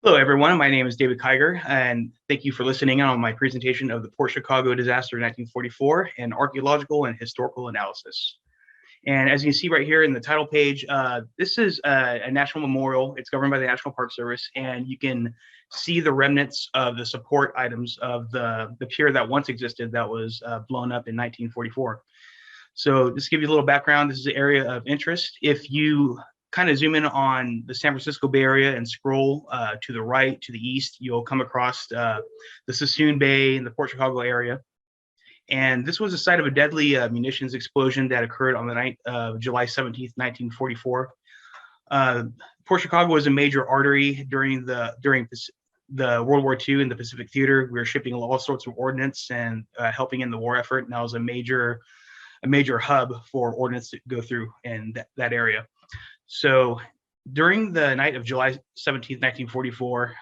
Hello, everyone. My name is David Kiger, and thank you for listening on my presentation of the Port Chicago disaster in 1944 and archaeological and historical analysis. And as you can see right here in the title page, this is a national memorial. It's governed by the National Park Service, and you can see the remnants of the support items of the pier that once existed that was blown up in 1944. So just to give you a little background, this is an area of interest. If you kind of zoom in on the San Francisco Bay Area and scroll to the right, to the east, you'll come across the Sassoon Bay and the Port Chicago area. And this was the site of a deadly munitions explosion that occurred on the night of July 17th, 1944. Port Chicago was a major artery during the World War II in the Pacific Theater. We were shipping all sorts of ordnance and helping in the war effort. And that was a major hub for ordnance to go through in that area. So during the night of July 17th, 1944,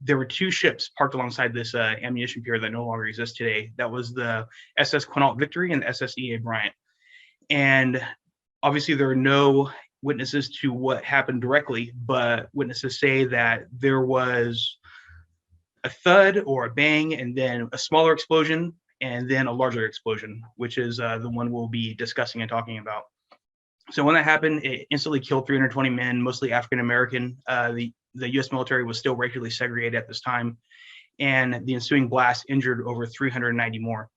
there were two ships parked alongside this ammunition pier that no longer exists today. That was the SS Quinault Victory and the SS E.A. Bryant. And obviously there are no witnesses to what happened directly, but witnesses say that there was a thud or a bang and then a smaller explosion and then a larger explosion, which is the one we'll be discussing and talking about. So when that happened, it instantly killed 320 men, mostly African American. The U.S. military was still regularly segregated at this time, and the ensuing blast injured over 390 more.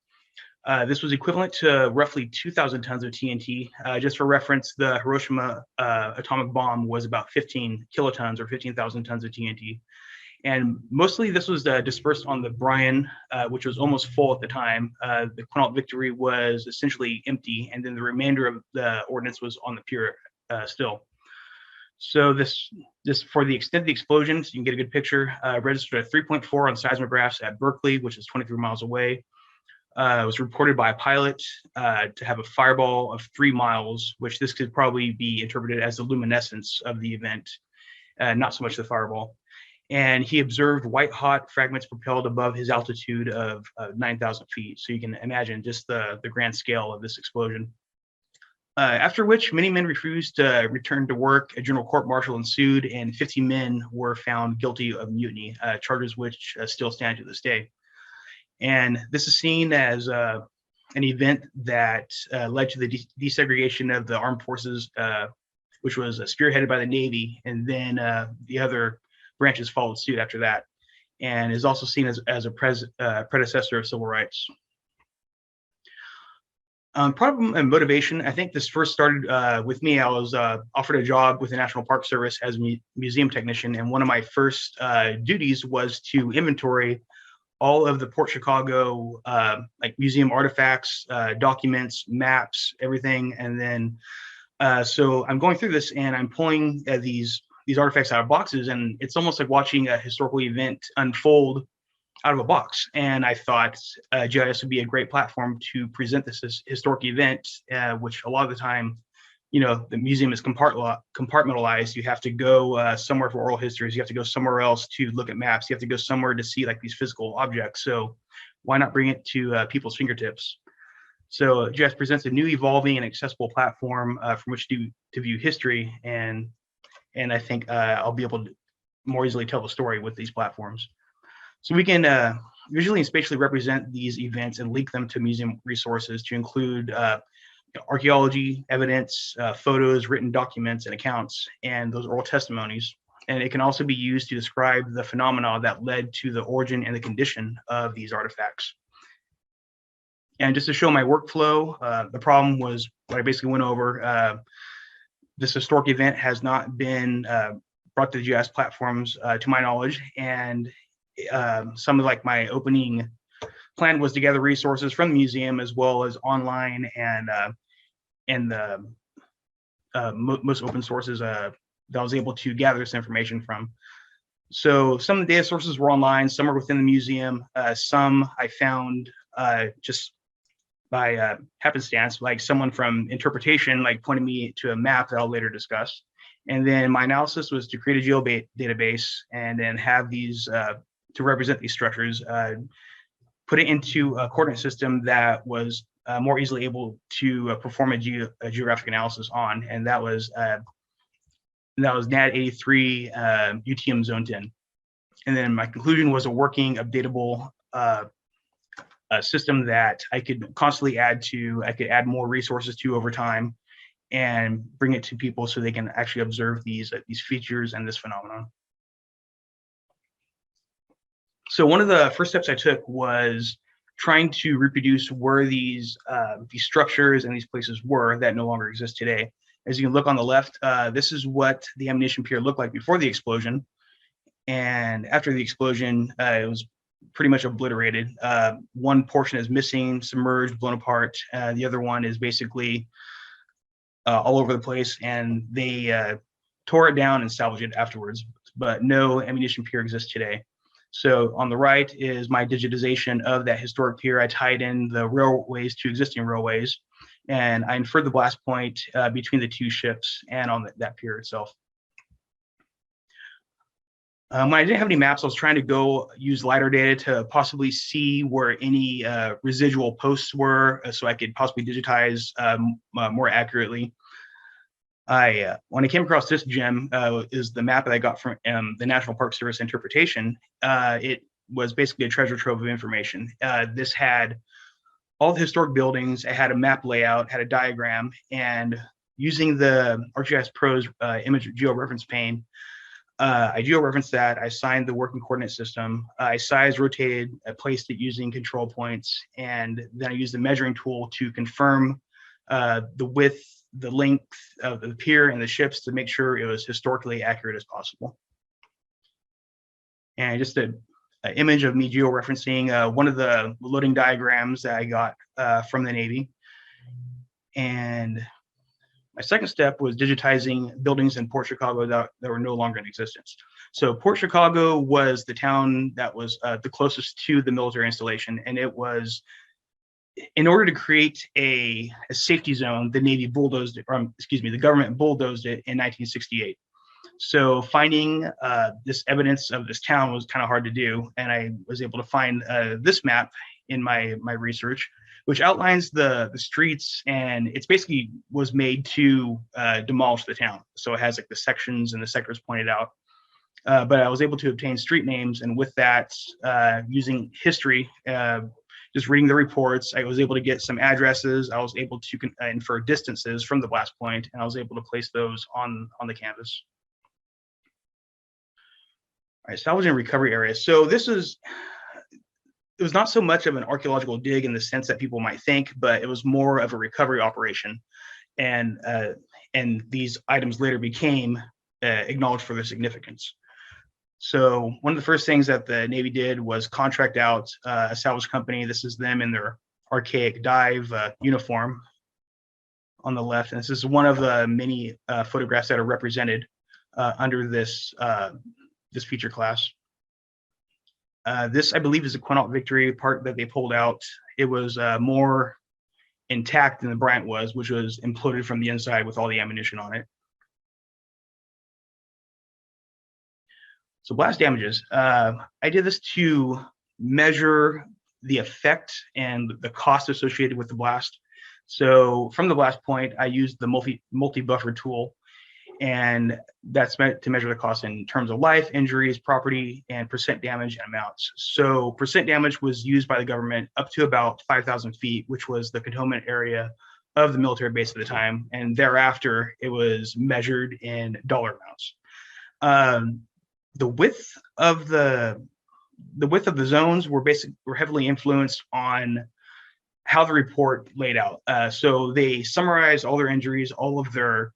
This was equivalent to roughly 2,000 tons of TNT. Just for reference, the Hiroshima atomic bomb was about 15 kilotons or 15,000 tons of TNT. And mostly this was dispersed on the Bryan, which was almost full at the time. The Quinault Victory was essentially empty, and then the remainder of the ordnance was on the pier still. So this for the extent of the explosion, so you can get a good picture, registered at 3.4 on seismographs at Berkeley, which is 23 miles away. It was reported by a pilot to have a fireball of 3 miles, which this could probably be interpreted as the luminescence of the event, not so much the fireball. And he observed white hot fragments propelled above his altitude of 9,000 feet. So you can imagine just the grand scale of this explosion. After which many men refused to return to work. A general court-martial ensued, and 50 men were found guilty of mutiny, charges which still stand to this day. And this is seen as an event that led to the desegregation of the armed forces, which was spearheaded by the Navy, and then the other branches followed suit after that, and is also seen as a predecessor of civil rights. Problem and motivation. I think this first started with me. I was offered a job with the National Park Service as a museum technician, and one of my first duties was to inventory all of the Port Chicago like museum artifacts, documents, maps, everything. And then so I'm going through this and I'm pulling these artifacts out of boxes, and it's almost like watching a historical event unfold out of a box. And I thought GIS would be a great platform to present this historic event, which a lot of the time, you know, the museum is compartmentalized. You have to go somewhere for oral histories. You have to go somewhere else to look at maps. You have to go somewhere to see like these physical objects. So why not bring it to people's fingertips? So GIS presents a new, evolving, and accessible platform from which to view history, and I think I'll be able to more easily tell the story with these platforms. So we can visually and spatially represent these events and link them to museum resources to include archaeology, evidence, photos, written documents, and accounts, and those oral testimonies. And it can also be used to describe the phenomena that led to the origin and the condition of these artifacts. And just to show my workflow, the problem was what I basically went over. This historic event has not been brought to the GIS platforms to my knowledge, and some of like my opening plan was to gather resources from the museum as well as online and the most open sources that I was able to gather this information from. So some of the data sources were online, some are within the museum, some I found just by happenstance, like someone from interpretation like pointed me to a map that I'll later discuss. And then my analysis was to create a geodatabase and then have these to represent these structures, put it into a coordinate system that was more easily able to perform a geographic analysis on. And that was and that was NAD 83 UTM zone 10. And then my conclusion was a working, updatable system that I could constantly add to. I could add more resources to over time and bring it to people so they can actually observe these features and this phenomenon. So one of the first steps I took was trying to reproduce where these structures and these places were that no longer exist today. As you can look on the left, this is what the ammunition pier looked like before the explosion. And after the explosion, it was pretty much obliterated. One portion is missing, submerged, blown apart. The other one is basically all over the place, and they tore it down and salvaged it afterwards. But no ammunition pier exists today. So on the right is my digitization of that historic pier. I tied in the railways to existing railways, and I inferred the blast point between the two ships and on that pier itself. When I didn't have any maps, I was trying to go use LiDAR data to possibly see where any residual posts were, so I could possibly digitize more accurately. When I came across this gem, is the map that I got from the National Park Service interpretation. It was basically a treasure trove of information. This had all the historic buildings. It had a map layout, had a diagram, and using the ArcGIS Pro's image georeference pane, I georeferenced that. I signed the working coordinate system. I sized, rotated, I placed it using control points, and then I used the measuring tool to confirm the width, the length of the pier and the ships to make sure it was historically accurate as possible. And just an image of me georeferencing one of the loading diagrams that I got from the Navy. And my second step was digitizing buildings in Port Chicago that were no longer in existence. So Port Chicago was the town that was the closest to the military installation, and it was, in order to create a safety zone, the Navy bulldozed it, the government bulldozed it in 1968. So finding this evidence of this town was kind of hard to do, and I was able to find this map in my research, which outlines the streets, and it's basically was made to demolish the town. So it has like the sections and the sectors pointed out. But I was able to obtain street names, and with that, using history, just reading the reports, I was able to get some addresses. I was able to infer distances from the blast point, and I was able to place those on the canvas. All right, salvage and recovery area. So this is, it was not so much of an archaeological dig in the sense that people might think, but it was more of a recovery operation. And these items later became acknowledged for their significance. So one of the first things that the Navy did was contract out a salvage company. This is them in their archaic dive uniform on the left. And this is one of the many photographs that are represented under this feature class. This, I believe, is the Quinault Victory part that they pulled out. It was more intact than the Bryant was, which was imploded from the inside with all the ammunition on it. So blast damages. I did this to measure the effect and the cost associated with the blast. So from the blast point, I used the multi-buffer tool, and that's meant to measure the cost in terms of life, injuries, property, and percent damage and amounts. So percent damage was used by the government up to about 5,000 feet, which was the cantonment area of the military base at the time. And thereafter, it was measured in dollar amounts. The width of the zones were heavily influenced on how the report laid out. So they summarized all their injuries, all of their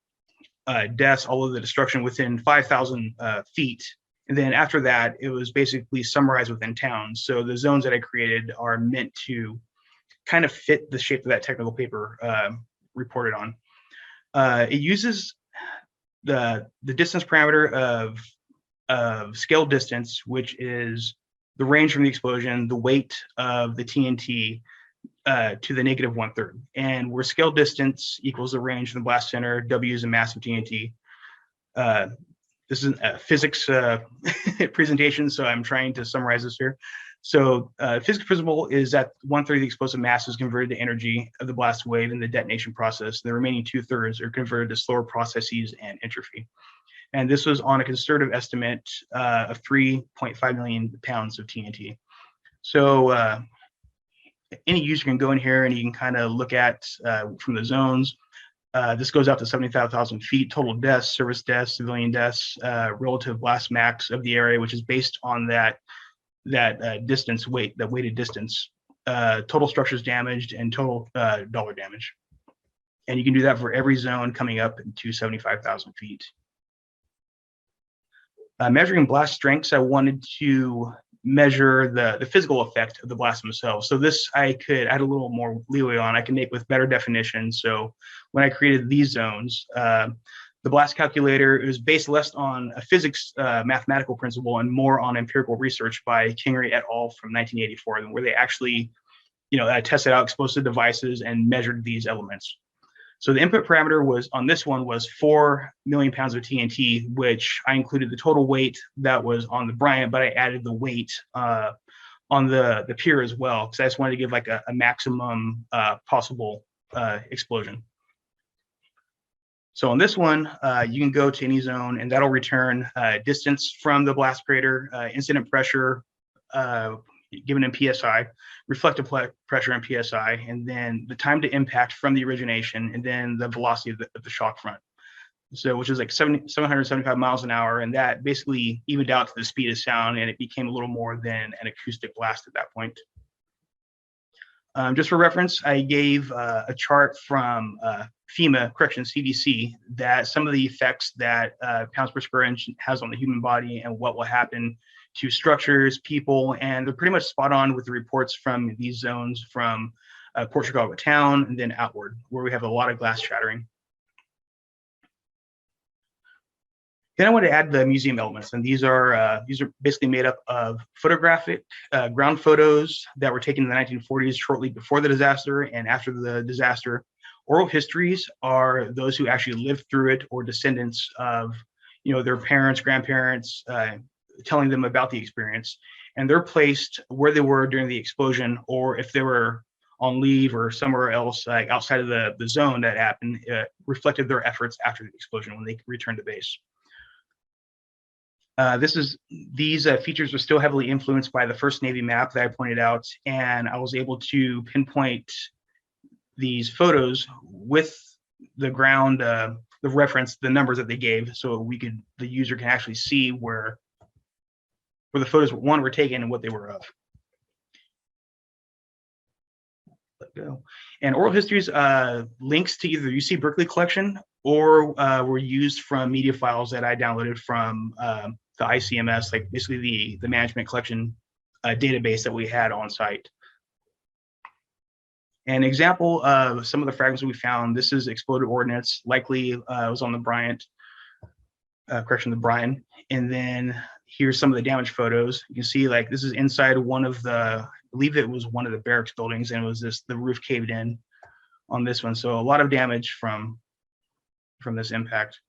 deaths, all of the destruction within 5,000 feet. And then after that, it was basically summarized within towns. So the zones that I created are meant to kind of fit the shape of that technical paper reported on. It uses the distance parameter of scale distance, which is the range from the explosion, the weight of the TNT to the negative 1/3. And where scale distance equals the range from the blast center, W is a mass of TNT. This is a physics presentation, so I'm trying to summarize this here. So physics principle is that 1/3 of the explosive mass is converted to energy of the blast wave in the detonation process. The remaining 2/3 are converted to slower processes and entropy. And this was on a conservative estimate of 3.5 million pounds of TNT. So any user can go in here and you can kind of look at from the zones. This goes out to 75,000 feet, total deaths, service deaths, civilian deaths, relative blast max of the area, which is based on that distance weight, that weighted distance, total structures damaged, and total dollar damage. And you can do that for every zone coming up to 75,000 feet. Measuring blast strengths, I wanted to measure the physical effect of the blast themselves. So this I had a little more leeway on. I can make with better definition. So when I created these zones, the blast calculator is based less on a physics mathematical principle and more on empirical research by Kiger et al. From 1984, where they actually, tested out explosive devices and measured these elements. So the input parameter on this one was 4 million pounds of TNT, which I included the total weight that was on the Bryant, but I added the weight on the pier as well, because I just wanted to give like a maximum possible explosion. So on this one, you can go to any zone and that'll return distance from the blast crater, incident pressure, given in PSI, reflective pressure in PSI, and then the time to impact from the origination, and then the velocity of the shock front. So, which is like 775 miles an hour, and that basically evened out to the speed of sound, and it became a little more than an acoustic blast at that point. Just for reference, I gave a chart from CDC, that some of the effects that pounds per square inch has on the human body and what will happen to structures, people, and they're pretty much spot on with the reports from these zones from Port Chicago town and then outward, where we have a lot of glass shattering. Then I want to add the museum elements, and these are basically made up of photographic ground photos that were taken in the 1940s, shortly before the disaster and after the disaster. Oral histories are those who actually lived through it or descendants of, their parents, grandparents, telling them about the experience, and they're placed where they were during the explosion, or if they were on leave or somewhere else, like outside of the zone that happened, reflected their efforts after the explosion when they returned to base. These features are still heavily influenced by the first Navy map that I pointed out, and I was able to pinpoint these photos with the ground, the reference, the numbers that they gave, so the user can actually see where the photos were taken and what they were of. Let go. And oral histories links to either UC Berkeley collection or were used from media files that I downloaded from the ICMS, like basically the management collection database that we had on site. An example of some of the fragments we found, this is exploded ordnance, likely it was on the Bryant, the Bryan. And then here's some of the damage photos. You can see like this is inside one of I believe it was one of the barracks buildings, and it was the roof caved in on this one. So a lot of damage from this impact.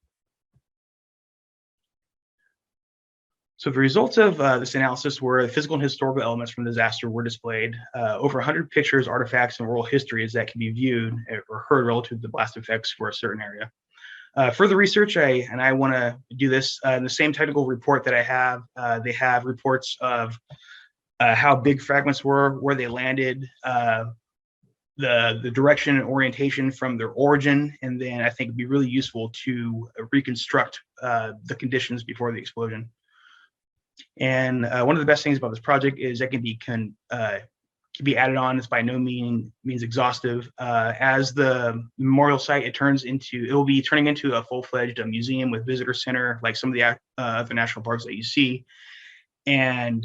So the results of this analysis were the physical and historical elements from the disaster were displayed. Over 100 pictures, artifacts, and oral histories that can be viewed or heard relative to the blast effects for a certain area. Further research, I want to do this in the same technical report that I have. They have reports of how big fragments were, where they landed, the direction and orientation from their origin, and then I think it'd be really useful to reconstruct the conditions before the explosion. And one of the best things about this project is that can be added on. It's by no means exhaustive. As the memorial site, it will be turning into a full-fledged museum with visitor center, like some of the other national parks that you see, and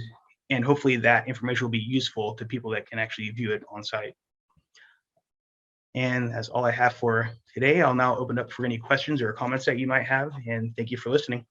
hopefully that information will be useful to people that can actually view it on site. And that's all I have for today. I'll now open up for any questions or comments that you might have, and thank you for listening.